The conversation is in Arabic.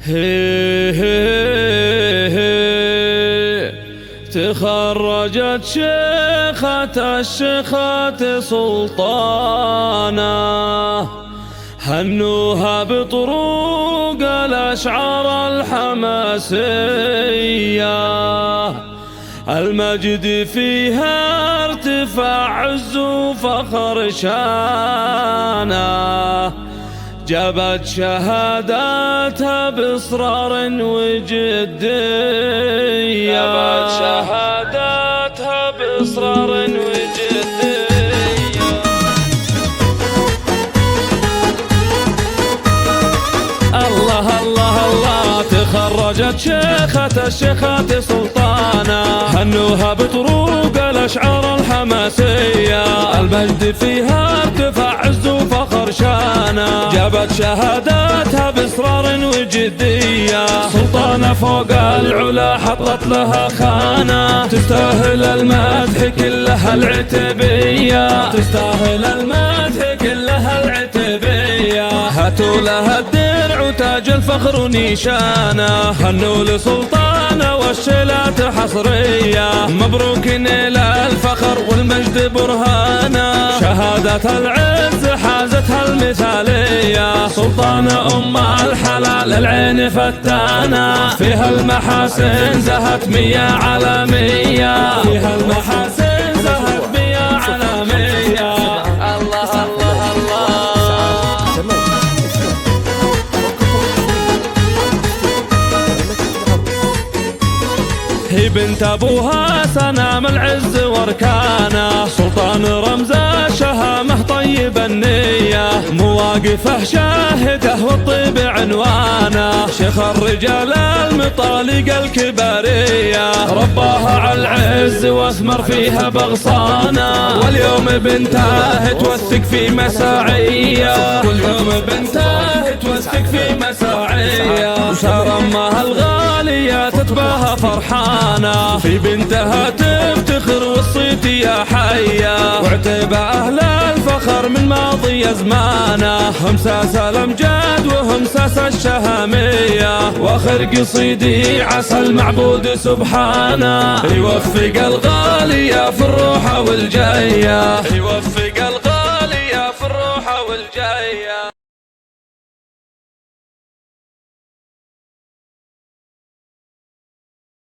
هي تخرجت شيخة الشيخات سلطانة، هنوها بطروق الأشعار الحماسية، المجد فيها ارتفاع عز وفخر شانه، جابت شهاداتها بإصرار وجدية، جابت شهاداتها بإصرار وجدية. الله الله الله، تخرجت شيخة الشيخات سلطانة، هنوها بطروق الأشعار الحماسية، المجد فيها ارتفاع عز وفخر شانه، جابت شهاداتها بإصرار وجدية، سلطانة فوق العلا حطت لها خانة، تستاهل المدح كلها العتبية، تستاهل المدح كلها العتبية، هاتوا لها الدرع وتاج الفخر ونيشانه، هنوا لسلطانة والشيلات حصرية، مبروك نيل الفخر والمجد برهانه، شهادة العز حازتها المثالية، سلطانة أم الحلال العين فتانة، فيها المحاسن زهت 100 على 100، فيها المحاسن زهت 100 على 100. الله الله الله، هي بنت ابوها سنام العز واركانه، سلطان رمز الشهامه طيب النيه، مواقفه شاهده والطيب عنوانه، شيخ الرجال المطالق الكباريه، رباها على العز واثمر فيها بغصانه، واليوم بنته توثق في مساعيه، واليوم بنته توثق في مساعيه، وصار امها الغاليه تتباهى فرحانه، في بنتها تفتخر والصيت يا حيه، واعتبى اهل الفخر من ماضي ازمانه، هم ساس الامجاد وهم ساس الشهاميه، واخر قصيدي عسى المعبود سبحانه، يوفق الغاليه في الروحه والجايه، يوفق الغاليه في الروحه والجايه.